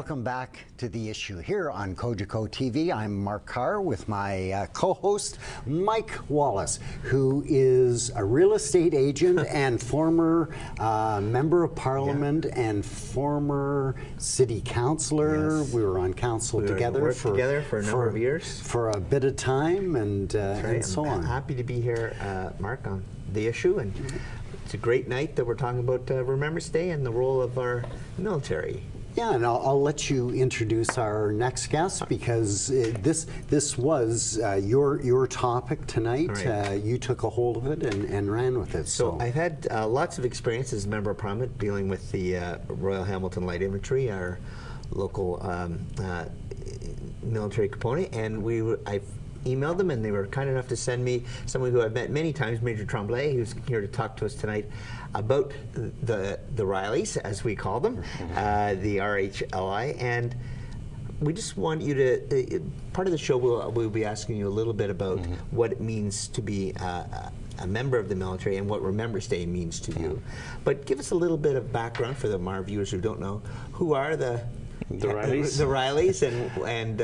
Welcome back to The Issue here on Cogeco TV. I'm Mark Carr with my co-host Mike Wallace, who is a real estate agent and former member of parliament and former city councillor. Yes. We were on council together for a number of years. For a bit of time and so on. I'm happy to be here, Mark, on The Issue. And it's a great night that we're talking about Remembrance Day and the role of our military. Yeah, and I'll let you introduce our next guest because this was your topic tonight. Right. You took a hold of it and ran with it. So I've had lots of experience as a member of Parliament dealing with the Royal Hamilton Light Infantry, our local military component, and I've emailed them, and they were kind enough to send me someone who I've met many times, Major Tremblay, who's here to talk to us tonight about the Rileys, as we call them, the RHLI, and we just want you to, part of the show we'll be asking you a little bit about what it means to be a member of the military and what Remembrance Day means to you. But give us a little bit of background for our viewers who don't know. Who are the Rileys? The Rileys, and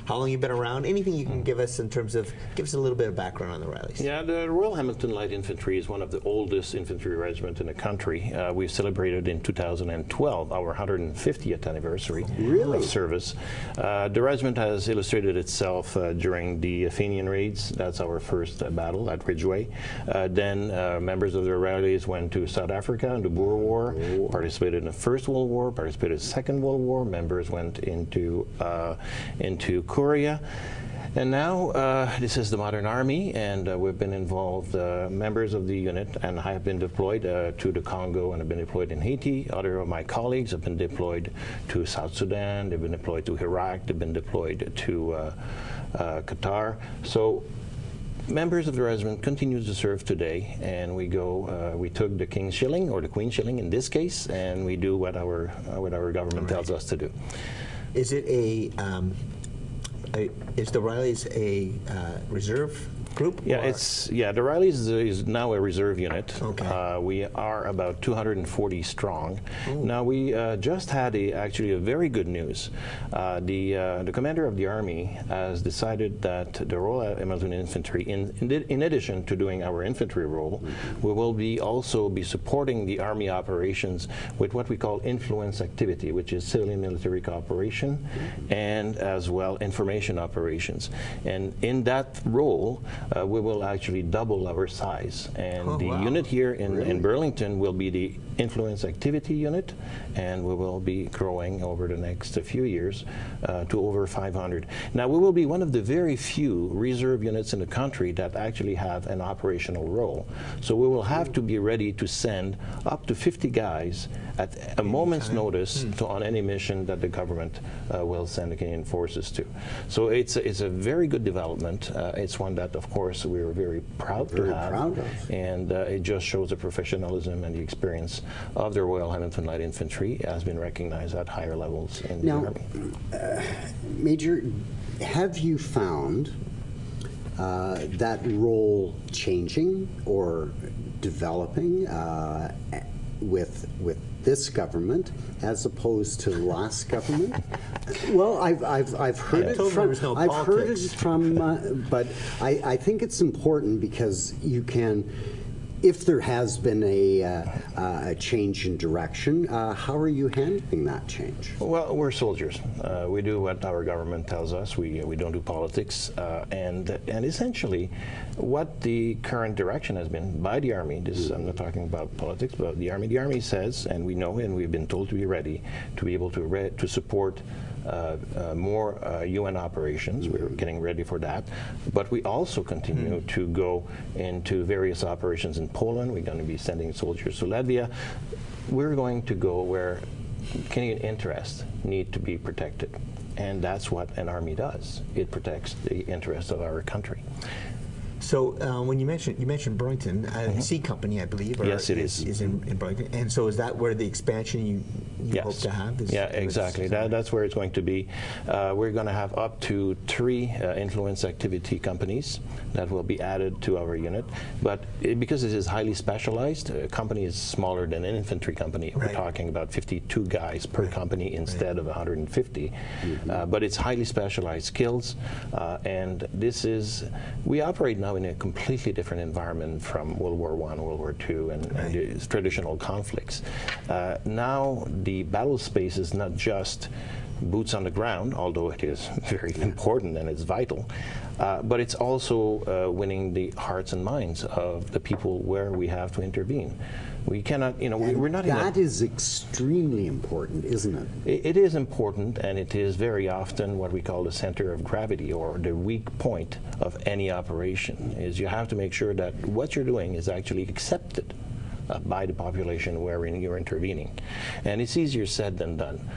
how long you've been around. Anything you can give us in terms of, give us a little bit of background on the Rileys. Yeah, the Royal Hamilton Light Infantry is one of the oldest infantry regiments in the country. We've celebrated in 2012 our 150th anniversary of service. The regiment has illustrated itself during the Fenian raids. That's our first battle at Ridgeway. Then members of the Rileys went to South Africa in the Boer War, participated in the First World War, participated in the Second World War. Members went into Korea, and now this is the modern army, and we've been involved. Members of the unit and I have been deployed to the Congo and have been deployed in Haiti. Other of my colleagues have been deployed to South Sudan. They've been deployed to Iraq. They've been deployed to Qatar. So members of the regiment continue to serve today, and we go. We took the King's Shilling, or the Queen's Shilling in this case, and we do what our government tells us to do. Is it is the Rileys a reserve group? Yeah, the Rileys is now a reserve unit. Okay. We are about 240 strong. Ooh. Now we just had actually a very good news. The commander of the army has decided that the Royal Hamilton Infantry, in addition to doing our infantry role, we will also be supporting the army operations with what we call influence activity, which is civilian military cooperation, and as well information operations. And in that role, we will actually double our size, and unit here in Burlington will be the influence activity unit, and we will be growing over the next few years to over 500. Now we will be one of the very few reserve units in the country that actually have an operational role. So we will have to be ready to send up to 50 guys at a moment's notice on any mission that the government will send the Canadian forces to. So it's a very good development. It's one that, of course, we are very proud to have, and it just shows the professionalism and the experience of the Royal Hamilton Light Infantry has been recognized at higher levels in the Army. Major, have you found that role changing or developing with this government as opposed to the last government? Well, I've heard it from but I think it's important because you can. If there has been a change in direction, how are you handling that change? Well, we're soldiers. We do what our government tells us. We don't do politics. And essentially, what the current direction has been by the Army, I'm not talking about politics, but the Army says, and we know, and we've been told to be ready, to be able to support more UN operations. We're getting ready for that. But we also continue to go into various operations in Poland. We're going to be sending soldiers to Latvia. We're going to go where Canadian interests need to be protected. And that's what an army does. It protects the interests of our country. So when you mentioned Burlington, C Company, I believe. Yes, it is. Is in Burlington, and so is that where the expansion you Yes. hope to have? Yeah, exactly. That's where it's going to be. We're going to have up to 3 influence activity companies that will be added to our unit. But because it is highly specialized, a company is smaller than an infantry company. Right. We're talking about 52 guys per company instead of 150. But it's highly specialized skills, and we operate now in a completely different environment from World War I, World War II, and the traditional conflicts. Now the battle space is not just boots on the ground, although it is very important and it's vital, but it's also winning the hearts and minds of the people where we have to intervene. We cannot, we're not in that is extremely important, isn't it? It is important, and it is very often what we call the center of gravity, or the weak point of any operation, is you have to make sure that what you're doing is actually accepted by the population wherein you're intervening. And it's easier said than done,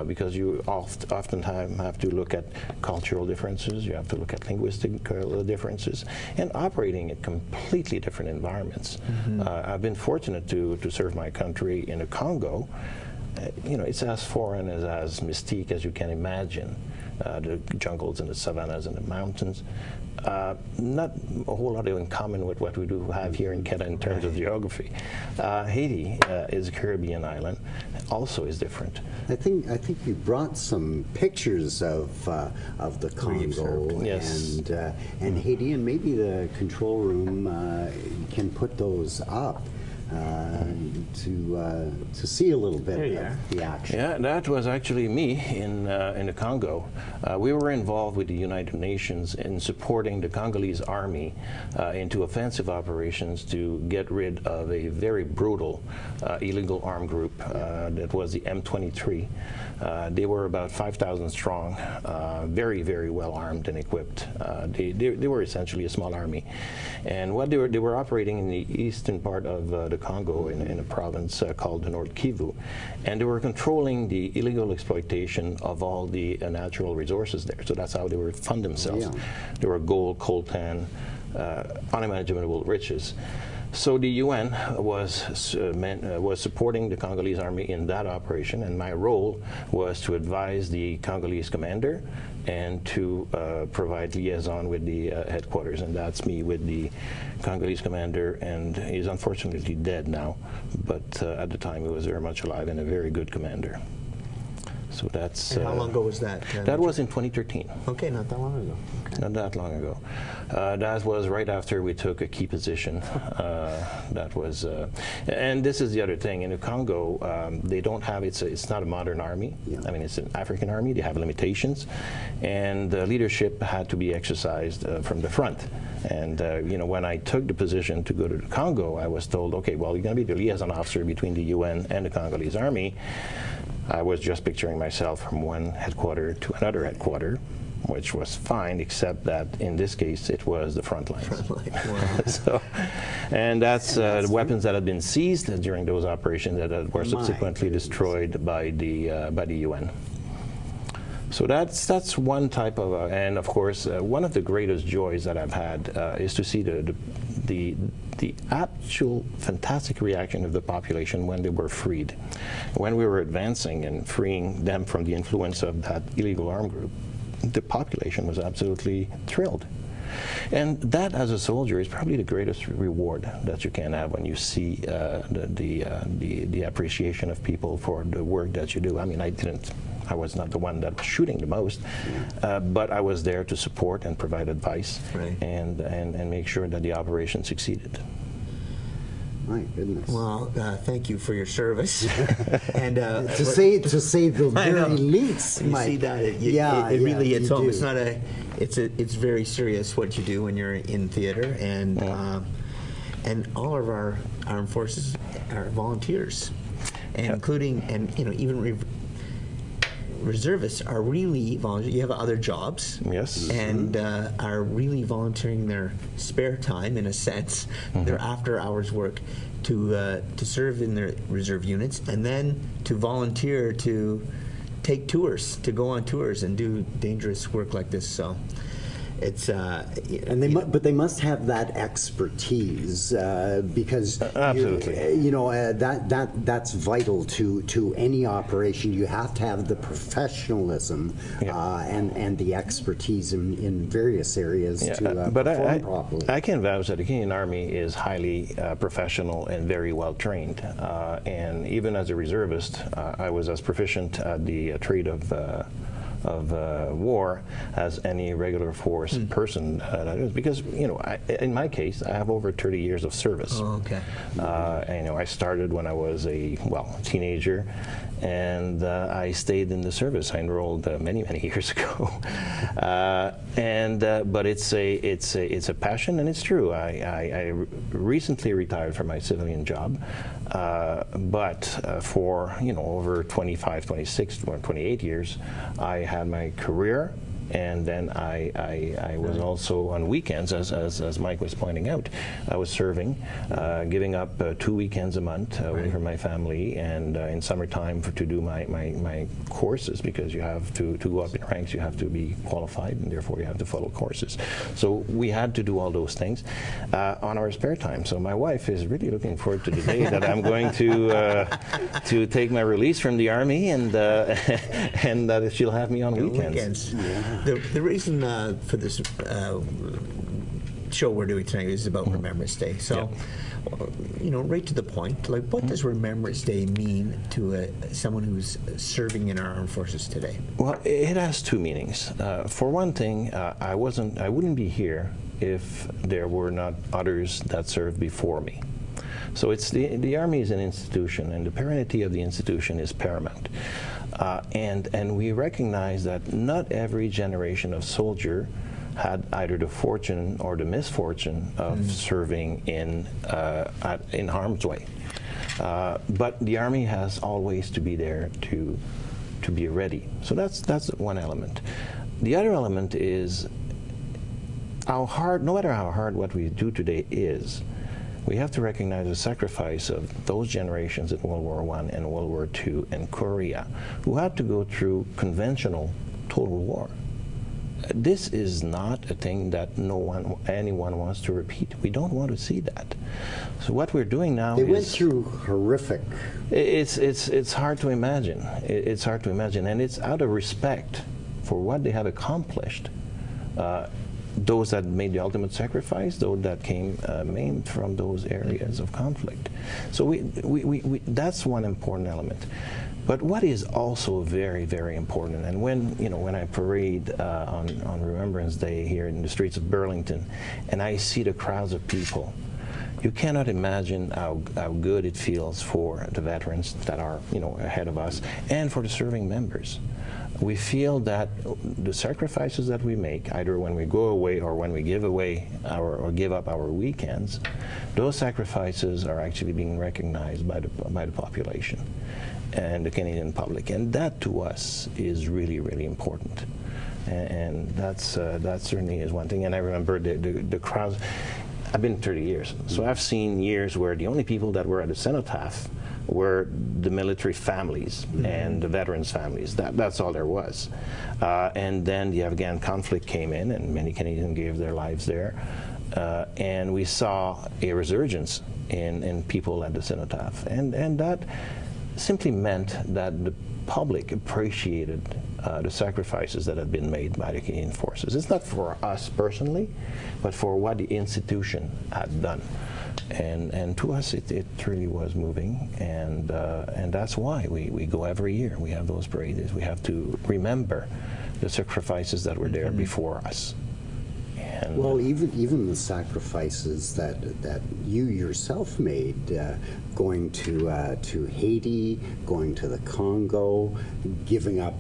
because you oftentimes have to look at cultural differences, you have to look at linguistic differences, and operating in completely different environments. I've been fortunate to serve my country in the Congo. It's as foreign, as mystique as you can imagine. The jungles and the savannas and the mountains. Not a whole lot in common with what we do have here in Canada in terms of geography. Haiti is a Caribbean island, also is different. I think you brought some pictures of the Congo yes. and Haiti, and maybe the control room can put those up. To see a little bit of the action. Yeah, that was actually me in the Congo. We were involved with the United Nations in supporting the Congolese army into offensive operations to get rid of a very brutal illegal armed group that was the M23. They were about 5,000 strong, very, very well armed and equipped. They were essentially a small army, and what they were operating in the eastern part of the Congo in a province called the North Kivu, and they were controlling the illegal exploitation of all the natural resources there. So that's how they would fund themselves. Yeah. There were gold, coltan, unimaginable riches. So the UN was supporting the Congolese army in that operation, and my role was to advise the Congolese commander and to provide liaison with the headquarters, and that's me with the Congolese commander, and he's unfortunately dead now, but at the time he was very much alive and a very good commander. So that's. And how long ago was that? That was in 2013. Okay, not that long ago. Okay. Not that long ago. That was right after we took a key position. That was, and this is the other thing. In the Congo, they don't have. It's not a modern army. Yeah. I mean, it's an African army. They have limitations, and the leadership had to be exercised from the front. And when I took the position to go to the Congo, I was told, okay, well, you're going to be the liaison officer between the UN and the Congolese army. I was just picturing myself from one headquarter to another headquarter, which was fine, except that in this case it was the front lines. Wow. And that's the weapons that had been seized during those operations that were subsequently destroyed by the UN. So that's one type of, and of course, one of the greatest joys that I've had is to see the actual fantastic reaction of the population when they were freed. When we were advancing and freeing them from the influence of that illegal armed group, the population was absolutely thrilled. And that, as a soldier, is probably the greatest reward that you can have when you see the appreciation of people for the work that you do. I mean, I was not the one that was shooting the most, but I was there to support and provide advice, right, and make sure that the operation succeeded. My goodness. Well, thank you for your service. And to say the very least, you Mike. see that it really hits home. It's not it's very serious what you do when you're in theater, and all of our armed forces are volunteers, and including even reservists are really volunteers. You have other jobs, yes, and are really volunteering their spare time, in a sense, their after-hours work, to serve in their reserve units, and then to volunteer to take tours, to go on tours and do dangerous work like this. So, it's And but they must have that expertise because Absolutely. that's vital to any operation. You have to have the professionalism and the expertise in various areas to but perform properly. I can vouch that the Canadian Army is highly professional and very well trained. And even as a reservist, I was as proficient at the trade of war as any regular force person that is, because in my case I have over 30 years of service. Oh, okay. I started when I was a teenager, and I stayed in the service. I enrolled many years ago, but it's a passion, and it's true. I recently retired from my civilian job, but for over 25, 26, or 28 years, I had my career. And then I was also on weekends, as Mike was pointing out. I was serving, giving up 2 weekends a month away from my family, and in summertime to do my courses, because you have to go up in ranks, you have to be qualified, and therefore you have to follow courses. So we had to do all those things on our spare time. So my wife is really looking forward to the day that I'm going to take my release from the Army, and that she'll have me on weekends. Yeah. The reason for this show we're doing tonight is about Remembrance Day. So, right to the point, like, what does Remembrance Day mean to someone who's serving in our armed forces today? Well, it has two meanings. For one thing, I wouldn't be here if there were not others that served before me. So it's the Army is an institution, and the permanency of the institution is paramount. And we recognize that not every generation of soldier had either the fortune or the misfortune of serving in harm's way. But the Army has always to be there to be ready. So that's one element. The other element is no matter how hard what we do today is, we have to recognize the sacrifice of those generations in World War I and World War II and Korea, who had to go through conventional total war. This is not a thing that anyone wants to repeat. We don't want to see that. So what we're doing now They went through horrific. It's hard to imagine. It's hard to imagine, and it's out of respect for what they have accomplished. Those that made the ultimate sacrifice, those that came maimed from those areas of conflict. So that's one important element. But what is also very, very important, and when I parade on Remembrance Day here in the streets of Burlington, and I see the crowds of people, you cannot imagine how good it feels for the veterans that are ahead of us, and for the serving members. We feel that the sacrifices that we make, either when we go away or when we give up our weekends, those sacrifices are actually being recognized by the population and the Canadian public, and that to us is really, really important. And that certainly is one thing. And I remember the crowds. I've been 30 years, so I've seen years where the only people that were at the cenotaph were the military families and the veterans' families. That's all there was. And then the Afghan conflict came in, and many Canadians gave their lives there. And we saw a resurgence in people at the cenotaph. And that simply meant that the public appreciated the sacrifices that had been made by the Canadian forces. It's not for us personally, but for what the institution had done. And to us, it really was moving, and that's why we go every year. We have those parades. We have to remember the sacrifices that were there before us. And well, even the sacrifices that you yourself made, going to Haiti, going to the Congo, giving up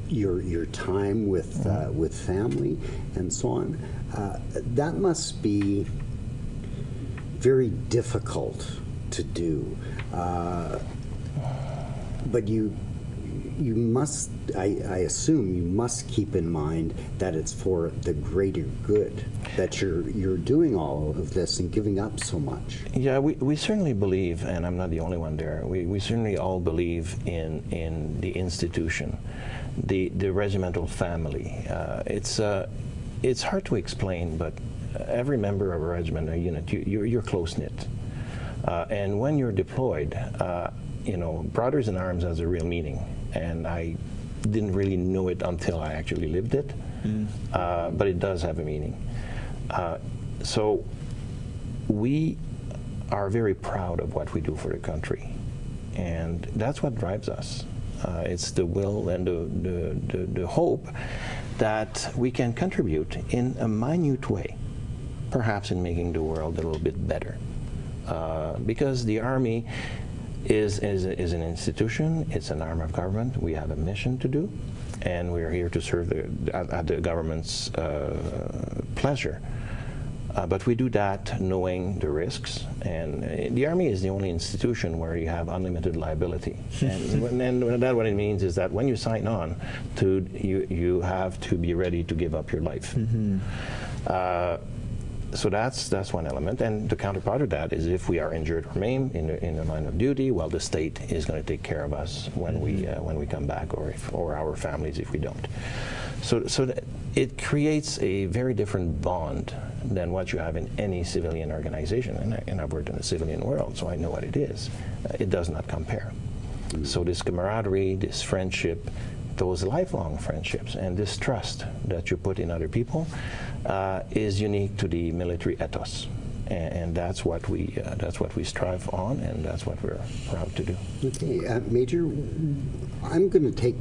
your time with family, and so on. That must be very difficult to do, but you must, I assume, you must keep in mind that it's for the greater good that you're doing all of this and giving up so much. Yeah, we certainly believe, and I'm not the only one there. We certainly all believe in the institution, the regimental family. it's hard to explain, but every member of a regiment or unit, you're close-knit. And when you're deployed, you know, brothers in arms has a real meaning. And I didn't really know it until I actually lived it. But it does have a meaning. So we are very proud of what we do for the country. And that's what drives us. It's the will and the hope that we can contribute in a minute way, perhaps in making the world a little bit better. Because the Army is an institution, it's an arm of government, we have a mission to do, and we're here to serve at the government's pleasure. But we do that knowing the risks, and the Army is the only institution where you have unlimited liability. and that what it means is that when you sign on to, you have to be ready to give up your life. So that's one element, and the counterpart of that is if we are injured or maimed in the line of duty, well, the state is going to take care of us when we come back, or our families if we don't. So it creates a very different bond than what you have in any civilian organization, and I've worked in the civilian world, so I know what it is. It does not compare. So this camaraderie, this friendship, those lifelong friendships, and this trust that you put in other people is unique to the military ethos, and that's what we strive on, and that's what we're proud to do. Okay, Major, I'm going to take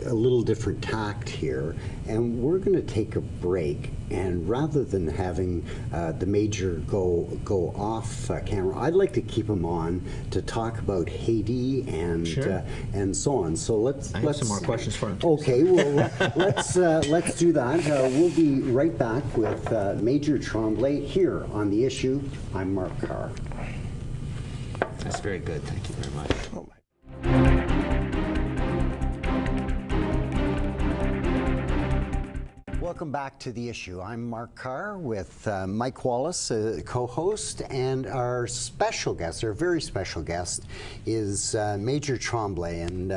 a little different tact here, and we're going to take a break. And rather than having the Major go off camera, I'd like to keep him on to talk about Haiti and and so on. So let's have some more questions for him. Okay, well let's do that. We'll be right back with Major Tremblay here on The Issue. I'm Mark Carr. That's very good. Thank you very much. Oh, welcome back to The Issue. I'm Mark Carr with Mike Wallace, co-host, and our special guest, our very special guest, is Major Tremblay. And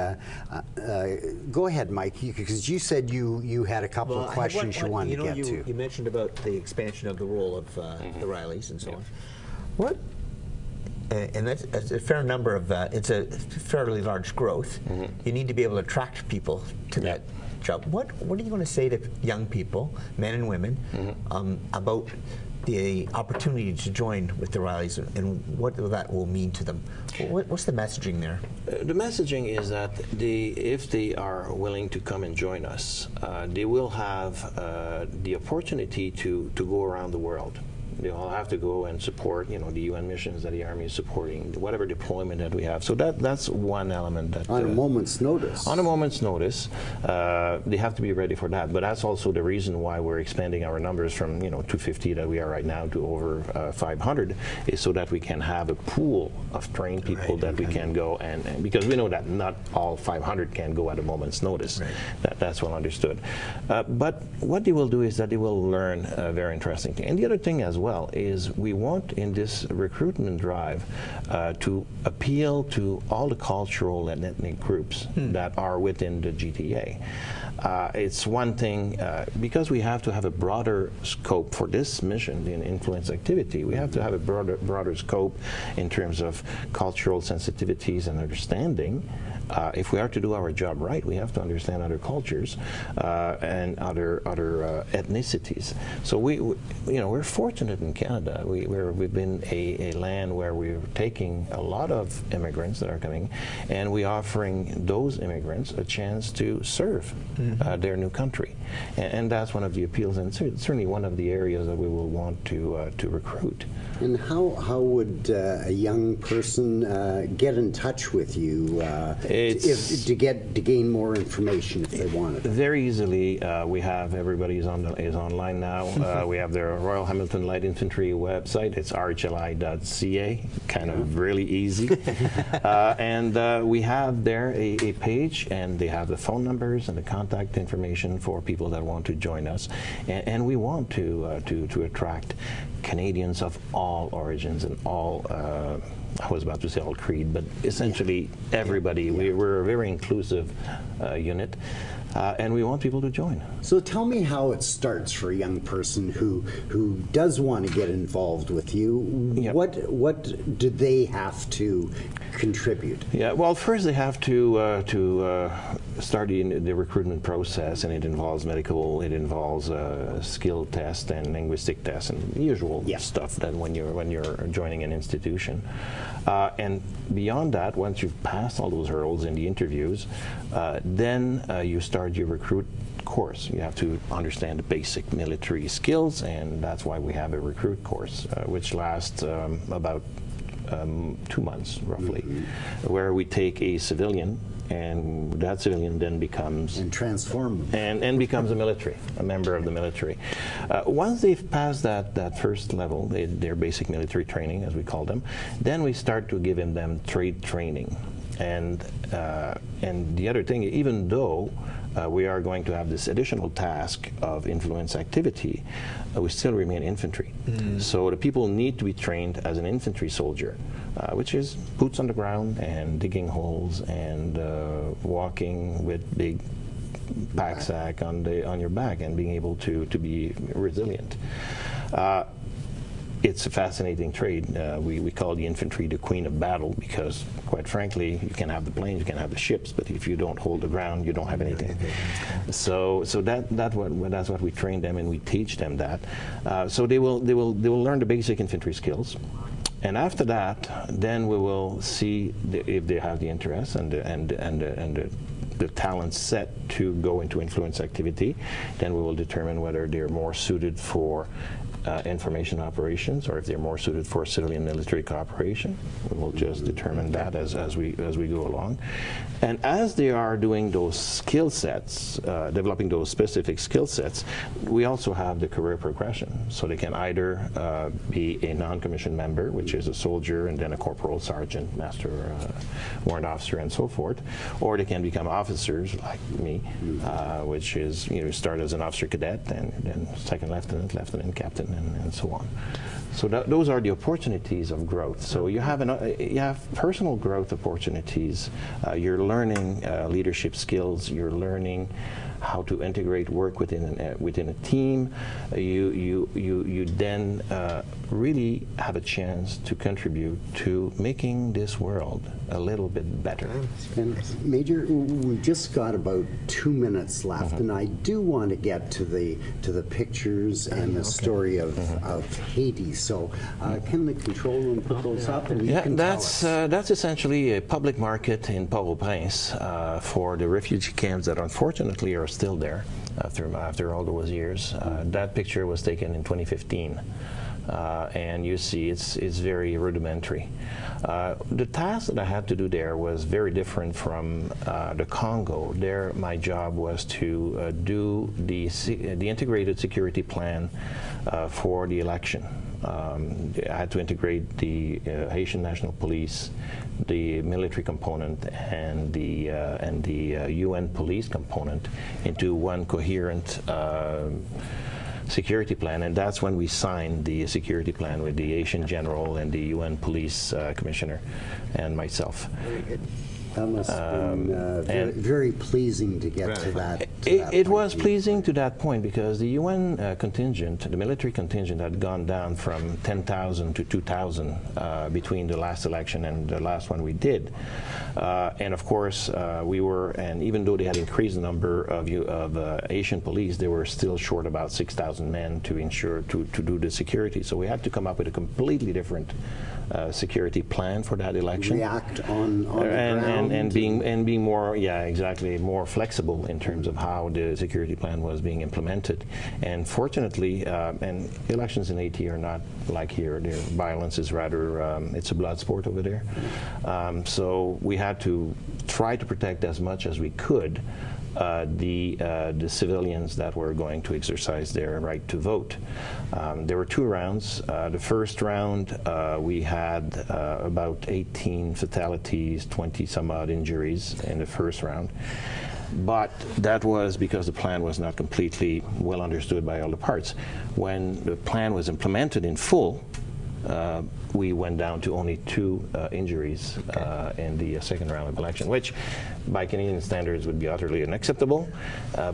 go ahead, Mike, because you said you had a couple of questions you wanted to get to. You mentioned about the expansion of the role of the Rileys and so on. What? And that's a fair number of it's a fairly large growth. You need to be able to attract people to that job. What are you going to say to young people, men and women, about the opportunity to join with the Rileys and what that will mean to them? What's the messaging there? The messaging is that if they are willing to come and join us, they will have the opportunity to go around the world. They'll have to go and support, the UN missions that the Army is supporting, whatever deployment that we have. So that's one element. That on a moment's notice. On a moment's notice, they have to be ready for that. But that's also the reason why we're expanding our numbers from 250 that we are right now to over 500, is so that we can have a pool of trained people that we can go and because we know that not all 500 can go at a moment's notice. That's well understood. But what they will do is that they will learn a very interesting thing. And the other thing as well is we want in this recruitment drive to appeal to all the cultural and ethnic groups that are within the GTA. It's one thing, because we have to have a broader scope for this mission, the influence activity, we have to have a broader scope in terms of cultural sensitivities and understanding. If we are to do our job right, we have to understand other cultures and other ethnicities. So we're fortunate in Canada. We've been a land where we're taking a lot of immigrants that are coming, and we're offering those immigrants a chance to serve their new country, and that's one of the appeals, and certainly one of the areas that we will want to recruit. And how would a young person get in touch with you to gain more information if they wanted? Very easily. We have everybody is online now. We have the Royal Hamilton Light Infantry website. It's rhli.ca. Kind of really easy. And we have there a page, and they have the phone numbers and the contact information for people that want to join us. And we want to attract Canadians of all origins and all, I was about to say all creed, but essentially everybody. We're a very inclusive unit. and we want people to join. So tell me how it starts for a young person who does want to get involved with you. Yep. What do they have to contribute? Yeah, well, first they have to start the recruitment process, and it involves medical, it involves skill test and linguistic tests and usual stuff that when you're joining an institution. And beyond that, once you've passed all those hurdles in the interviews, then you start your recruit course. You have to understand the basic military skills, and that's why we have a recruit course, which lasts about 2 months, roughly, where we take a civilian, and that civilian then becomes and transform them and becomes a member of the military. Once they've passed that first level, their basic military training, as we call them, then we start to give them trade training. And the other thing, even though we are going to have this additional task of influence activity, we still remain infantry. So the people need to be trained as an infantry soldier, which is boots on the ground and digging holes and walking with big pack on your back and being able to be resilient. It's a fascinating trade. We call the infantry the queen of battle because, quite frankly, you can have the planes, you can have the ships, but if you don't hold the ground, you don't have anything. So that's what we train them, and we teach them that. So they will learn the basic infantry skills, and after that, then we will see if they have the interest and the talent set to go into influence activity. Then we will determine whether they're more suited for information operations, or if they're more suited for civilian military cooperation. We will just determine that as we go along. And as they are doing those skill sets, developing those specific skill sets, we also have the career progression. So they can either be a non-commissioned member, which is a soldier, and then a corporal, sergeant, master, warrant officer, and so forth, or they can become officers like me, which is, start as an officer cadet, and then second lieutenant, lieutenant, captain, and so on. So those are the opportunities of growth. So you have personal growth opportunities. You're learning leadership skills. You're learning how to integrate work within a team. You then really have a chance to contribute to making this world a little bit better. And Major, we've just got about 2 minutes left, and I do want to get to the pictures and the story of Haiti. So can the control room put those up? And yeah, that's essentially a public market in Port-au-Prince for the refugee camps that unfortunately are still there after all those years. That picture was taken in 2015. And you see it's very rudimentary. The task that I had to do there was very different from the Congo. There, my job was to do the integrated security plan for the election. I had to integrate the Haitian National Police, the military component, and the UN police component into one coherent security plan, and that's when we signed the security plan with the Haitian general and the UN police commissioner and myself. Very good. That must have been very pleasing to get to that. It was pleasing to that point because the UN contingent, the military contingent, had gone down from 10,000 to 2,000 between the last election and the last one we did. And of course, and even though they had increased the number of Haitian police, they were still short about 6,000 men to ensure to do the security. So we had to come up with a completely different security plan for that election. React on the ground. And being more, exactly, more flexible in terms of how the security plan was being implemented. And fortunately, and elections in Haiti are not like here. Their violence is rather, it's a blood sport over there. So we had to try to protect as much as we could the civilians that were going to exercise their right to vote. There were 2 rounds. The first round, we had about 18 fatalities, 20 some odd injuries in the first round. But that was because the plan was not completely well understood by all the parts. When the plan was implemented in full, we went down to only 2 injuries in the second round of election, which by Canadian standards would be utterly unacceptable,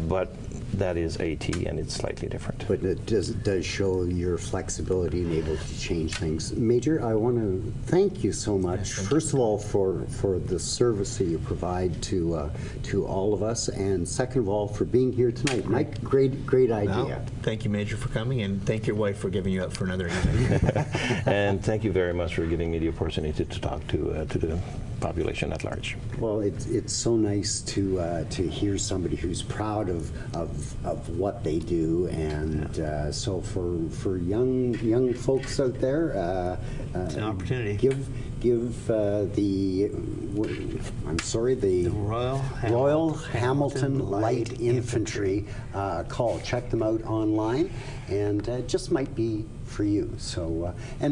but that is Haiti, and it's slightly different. But it does show your flexibility and able to change things. Major, I want to thank you so much, first of all, for the service that you provide to all of us, and second of all, for being here tonight. Mike, great idea. Well, thank you, Major, for coming, and thank your wife for giving you up for another evening. And thank you very much for giving me the opportunity to talk to the population at large. Well, it's so nice to hear somebody who's proud of what they do, and so for young folks out there, It's an opportunity. Give the Royal Hamilton Light Infantry a call. Check them out online, and it just might be for you. So and.